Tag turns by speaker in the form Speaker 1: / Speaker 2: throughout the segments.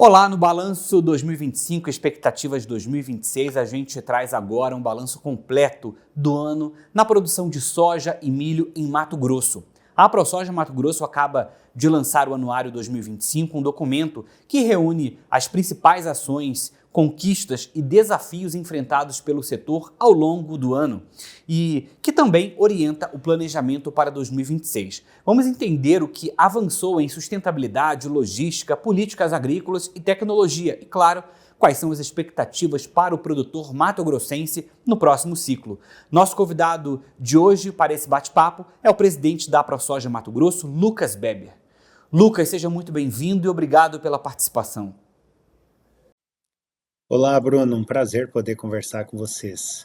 Speaker 1: Olá, no Balanço 2025, expectativas de 2026, a gente traz agora um balanço completo do ano na produção de soja e milho em Mato Grosso. A ProSoja Mato Grosso acaba de lançar o Anuário 2025, um documento que reúne as principais ações, conquistas e desafios enfrentados pelo setor ao longo do ano e que também orienta o planejamento para 2026. Vamos entender o que avançou em sustentabilidade, logística, políticas agrícolas e tecnologia e, claro, quais são as expectativas para o produtor mato-grossense no próximo ciclo. Nosso convidado de hoje para esse bate-papo é o presidente da ProSoja Mato Grosso, Lucas Beber. Lucas, seja muito bem-vindo e obrigado pela participação.
Speaker 2: Olá, Bruno, um prazer poder conversar com vocês.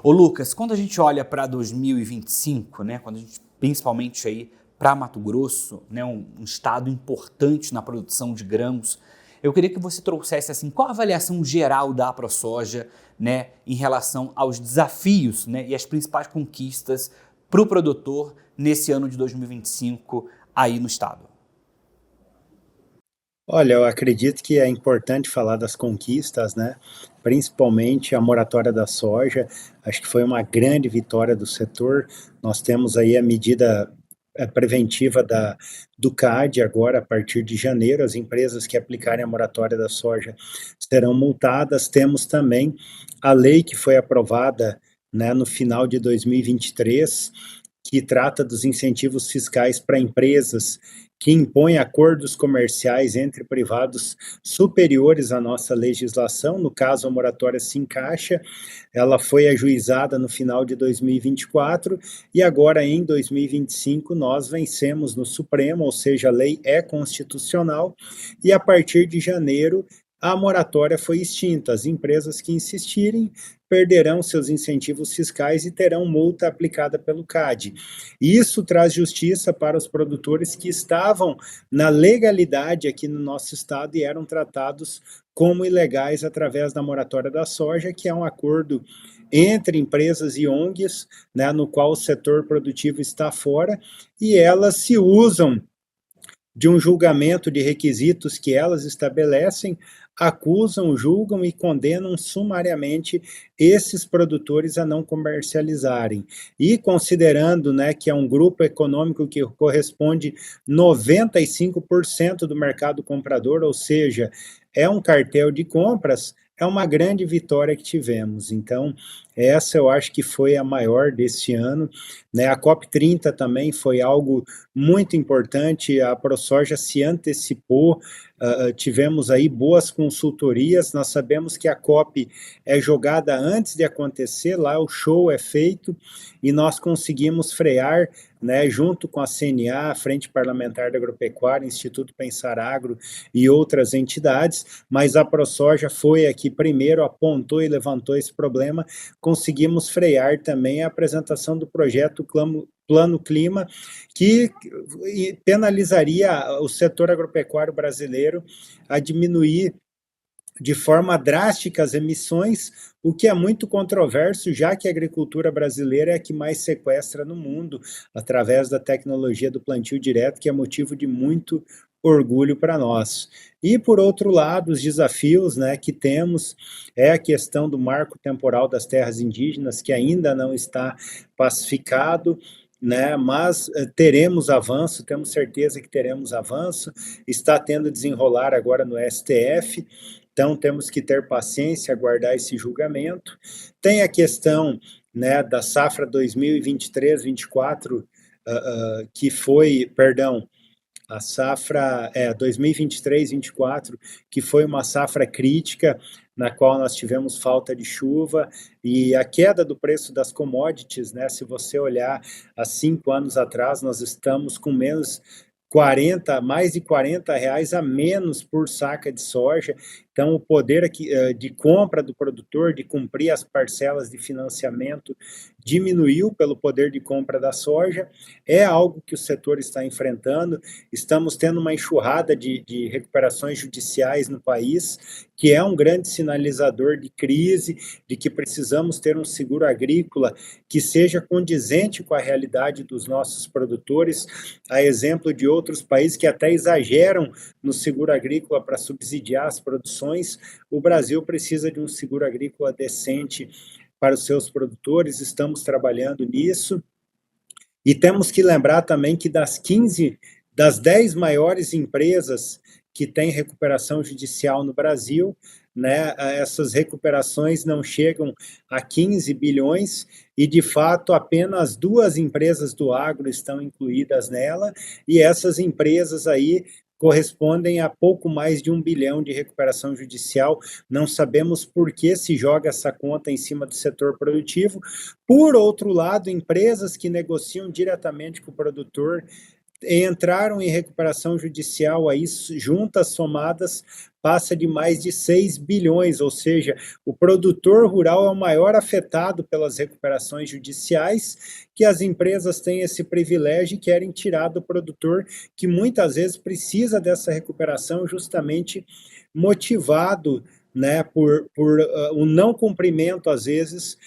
Speaker 1: Ô Lucas, quando a gente olha para 2025, quando a gente principalmente aí para Mato Grosso, um estado importante na produção de grãos, eu queria que você trouxesse assim, qual a avaliação geral da ProSoja, em relação aos desafios, e as principais conquistas para o produtor nesse ano de 2025 aí no estado.
Speaker 2: Olha, eu acredito que é importante falar das conquistas, principalmente a moratória da soja, acho que foi uma grande vitória do setor. Nós temos aí a medida preventiva do CAD agora, a partir de janeiro, as empresas que aplicarem a moratória da soja serão multadas. Temos também a lei que foi aprovada, no final de 2023, que trata dos incentivos fiscais para empresas que impõem acordos comerciais entre privados superiores à nossa legislação. No caso, a moratória se encaixa, ela foi ajuizada no final de 2024 e agora em 2025 nós vencemos no Supremo, ou seja, a lei é constitucional e a partir de janeiro a moratória foi extinta. As empresas que insistirem perderão seus incentivos fiscais e terão multa aplicada pelo CAD. Isso traz justiça para os produtores que estavam na legalidade aqui no nosso estado e eram tratados como ilegais através da moratória da soja, que é um acordo entre empresas e ONGs, no qual o setor produtivo está fora, e elas se usam de um julgamento de requisitos que elas estabelecem, acusam, julgam e condenam sumariamente esses produtores a não comercializarem. E considerando, que é um grupo econômico que corresponde 95% do mercado comprador, ou seja, é um cartel de compras, é uma grande vitória que tivemos. Então, essa eu acho que foi a maior desse ano. A COP30 também foi algo muito importante, a ProSoja se antecipou, tivemos aí boas consultorias, nós sabemos que a COP é jogada antes de acontecer, lá o show é feito e nós conseguimos frear, junto com a CNA, a Frente Parlamentar da Agropecuária, Instituto Pensar Agro e outras entidades, mas a ProSoja foi aqui primeiro, apontou e levantou esse problema, conseguimos frear também a apresentação do projeto Plano Clima, que penalizaria o setor agropecuário brasileiro a diminuir de forma drástica as emissões, o que é muito controverso, já que a agricultura brasileira é a que mais sequestra no mundo, através da tecnologia do plantio direto, que é motivo de muito orgulho para nós. E, por outro lado, os desafios que temos é a questão do marco temporal das terras indígenas, que ainda não está pacificado, mas teremos avanço, temos certeza que teremos avanço, está tendo desenrolar agora no STF, então temos que ter paciência, aguardar esse julgamento. Tem a questão da safra 2023-24, que foi, perdão, a safra 2023-24, que foi uma safra crítica, na qual nós tivemos falta de chuva, e a queda do preço das commodities, se você olhar há 5 anos atrás, nós estamos com mais de R$ 40 a menos por saca de soja, Então, o poder aqui, de compra do produtor, de cumprir as parcelas de financiamento, diminuiu pelo poder de compra da soja, é algo que o setor está enfrentando. Estamos tendo uma enxurrada de recuperações judiciais no país, que é um grande sinalizador de crise, de que precisamos ter um seguro agrícola que seja condizente com a realidade dos nossos produtores, a exemplo de outros países que até exageram no seguro agrícola para subsidiar as produções. O Brasil precisa de um seguro agrícola decente para os seus produtores, estamos trabalhando nisso. E temos que lembrar também que das 10 maiores empresas que têm recuperação judicial no Brasil, né, essas recuperações não chegam a 15 bilhões e, de fato, apenas 2 empresas do agro estão incluídas nela, e essas empresas aí correspondem a pouco mais de 1 bilhão de recuperação judicial. Não sabemos por que se joga essa conta em cima do setor produtivo. Por outro lado, empresas que negociam diretamente com o produtor entraram em recuperação judicial aí, juntas somadas, passa de mais de 6 bilhões, ou seja, o produtor rural é o maior afetado pelas recuperações judiciais, que as empresas têm esse privilégio e querem tirar do produtor, que muitas vezes precisa dessa recuperação justamente motivado, né, por o não cumprimento, às vezes,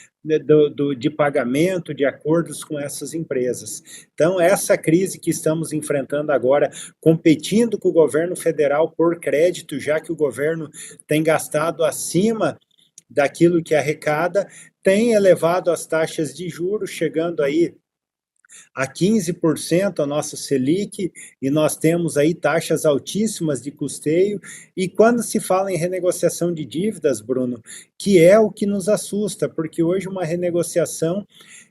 Speaker 2: de pagamento, de acordos com essas empresas. Então, essa crise que estamos enfrentando agora, competindo com o governo federal por crédito, já que o governo tem gastado acima daquilo que arrecada, tem elevado as taxas de juros, chegando aí a 15% a nossa Selic, e nós temos aí taxas altíssimas de custeio. E quando se fala em renegociação de dívidas, Bruno, que é o que nos assusta, porque hoje uma renegociação,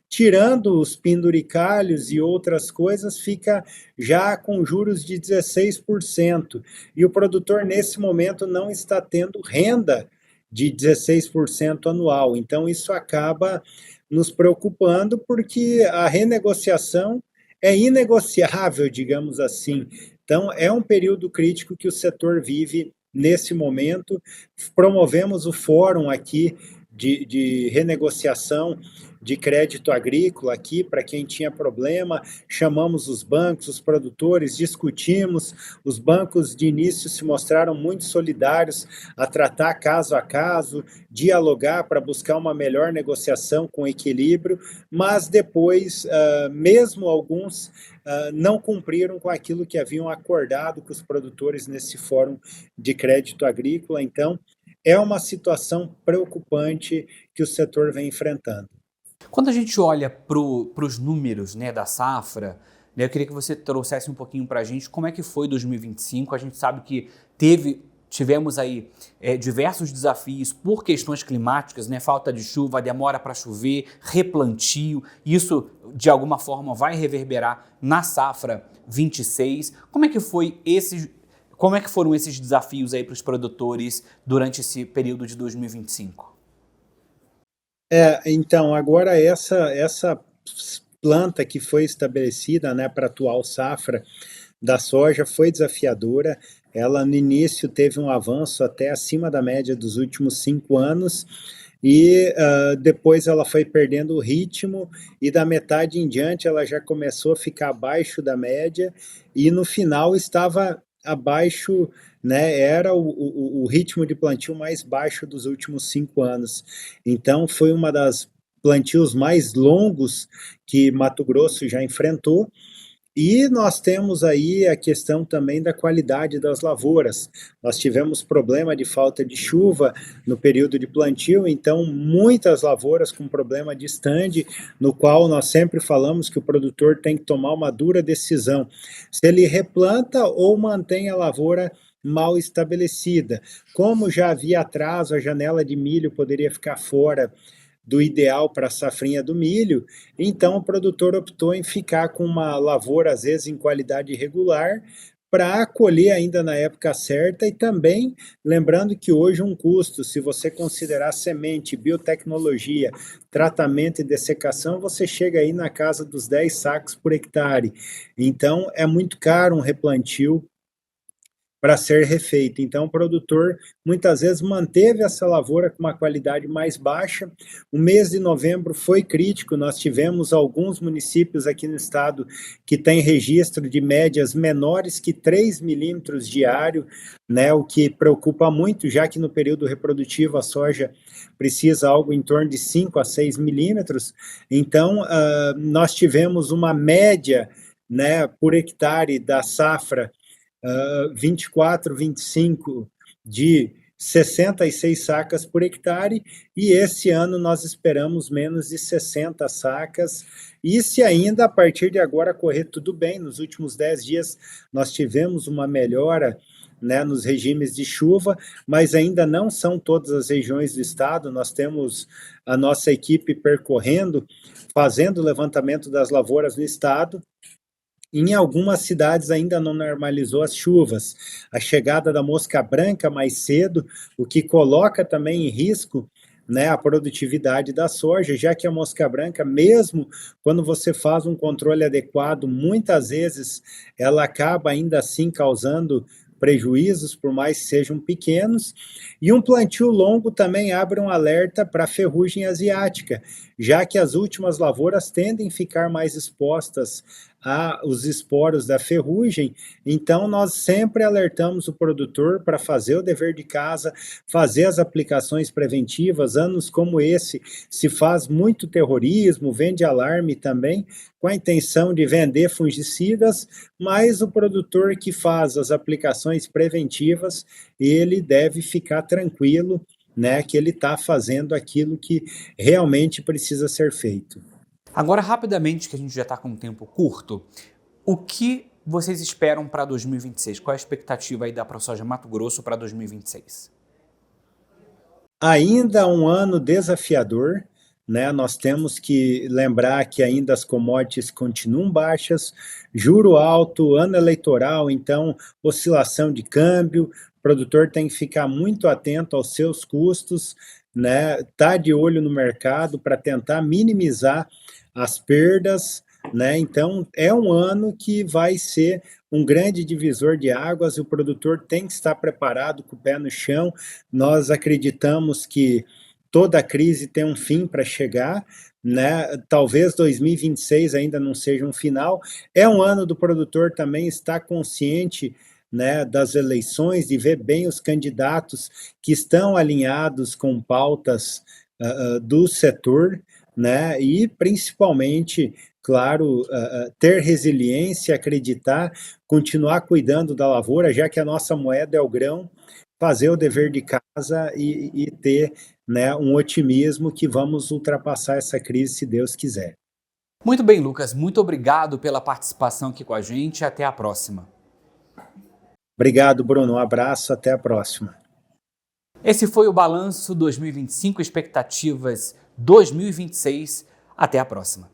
Speaker 2: tirando os penduricalhos e outras coisas, fica já com juros de 16%. E o produtor, nesse momento, não está tendo renda de 16% anual. Então, isso acaba nos preocupando, porque a renegociação é inegociável, digamos assim. Então, é um período crítico que o setor vive nesse momento. Promovemos o fórum aqui de renegociação de crédito agrícola aqui, para quem tinha problema, chamamos os bancos, os produtores, discutimos. Os bancos de início se mostraram muito solidários a tratar caso a caso, dialogar para buscar uma melhor negociação com equilíbrio, mas depois, mesmo alguns, não cumpriram com aquilo que haviam acordado com os produtores nesse fórum de crédito agrícola. Então, é uma situação preocupante que o setor vem enfrentando.
Speaker 1: Quando a gente olha para os números, né, da safra, né, eu queria que você trouxesse um pouquinho para a gente como é que foi 2025. A gente sabe que tivemos aí diversos desafios por questões climáticas, né, falta de chuva, demora para chover, replantio. Isso, de alguma forma, vai reverberar na safra 26. Como é que foram esses desafios aí para os produtores durante esse período de 2025?
Speaker 2: Então, agora essa planta que foi estabelecida, né, para a atual safra da soja foi desafiadora. Ela, no início, teve um avanço até acima da média dos últimos 5 anos, e depois ela foi perdendo o ritmo, e da metade em diante ela já começou a ficar abaixo da média, e no final estava abaixo, né, era o ritmo de plantio mais baixo dos últimos 5 anos. Então, foi uma das plantios mais longos que Mato Grosso já enfrentou. E nós temos aí a questão também da qualidade das lavouras. Nós tivemos problema de falta de chuva no período de plantio, então muitas lavouras com problema de estande, no qual nós sempre falamos que o produtor tem que tomar uma dura decisão, se ele replanta ou mantém a lavoura mal estabelecida. Como já havia atraso, a janela de milho poderia ficar fora do ideal para a safrinha do milho, então o produtor optou em ficar com uma lavoura, às vezes, em qualidade irregular, para colher ainda na época certa. E também lembrando que hoje um custo, se você considerar semente, biotecnologia, tratamento e dessecação, você chega aí na casa dos 10 sacos por hectare. Então é muito caro um replantio para ser refeito. Então, o produtor muitas vezes manteve essa lavoura com uma qualidade mais baixa. O mês de novembro foi crítico, nós tivemos alguns municípios aqui no estado que têm registro de médias menores que 3 milímetros diário, né, o que preocupa muito, já que no período reprodutivo a soja precisa algo em torno de 5 a 6 milímetros. Então, nós tivemos uma média, né, por hectare da safra 24, 25 de 66 sacas por hectare, e esse ano nós esperamos menos de 60 sacas, e se ainda a partir de agora correr tudo bem, nos últimos 10 dias nós tivemos uma melhora, né, nos regimes de chuva, mas ainda não são todas as regiões do estado, nós temos a nossa equipe percorrendo, fazendo o levantamento das lavouras no estado. Em algumas cidades ainda não normalizou as chuvas. A chegada da mosca branca mais cedo, o que coloca também em risco, né, a produtividade da soja, já que a mosca branca, mesmo quando você faz um controle adequado, muitas vezes ela acaba ainda assim causando prejuízos, por mais que sejam pequenos, e um plantio longo também abre um alerta para a ferrugem asiática, já que as últimas lavouras tendem a ficar mais expostas aos esporos da ferrugem, então nós sempre alertamos o produtor para fazer o dever de casa, fazer as aplicações preventivas. Anos como esse se faz muito terrorismo, vende alarme também, com a intenção de vender fungicidas, mas o produtor que faz as aplicações preventivas, ele deve ficar tranquilo, né, que ele está fazendo aquilo que realmente precisa ser feito.
Speaker 1: Agora, rapidamente, que a gente já está com um tempo curto, o que vocês esperam para 2026? Qual é a expectativa aí da ProSoja Mato Grosso para 2026?
Speaker 2: Ainda um ano desafiador, né? Nós temos que lembrar que ainda as commodities continuam baixas, juro alto, ano eleitoral, então oscilação de câmbio, o produtor tem que ficar muito atento aos seus custos, né? Tá de olho no mercado para tentar minimizar as perdas, né? Então é um ano que vai ser um grande divisor de águas, e o produtor tem que estar preparado com o pé no chão. Nós acreditamos que toda crise tem um fim para chegar, né? Talvez 2026 ainda não seja um final. É um ano do produtor também estar consciente, né, das eleições, de ver bem os candidatos que estão alinhados com pautas do setor, né? E principalmente, claro, ter resiliência, acreditar, continuar cuidando da lavoura, já que a nossa moeda é o grão, fazer o dever de casa e ter, né, um otimismo que vamos ultrapassar essa crise, se Deus quiser.
Speaker 1: Muito bem, Lucas. Muito obrigado pela participação aqui com a gente. Até a próxima.
Speaker 2: Obrigado, Bruno. Um abraço, até a próxima.
Speaker 1: Esse foi o Balanço 2025, expectativas 2026. Até a próxima.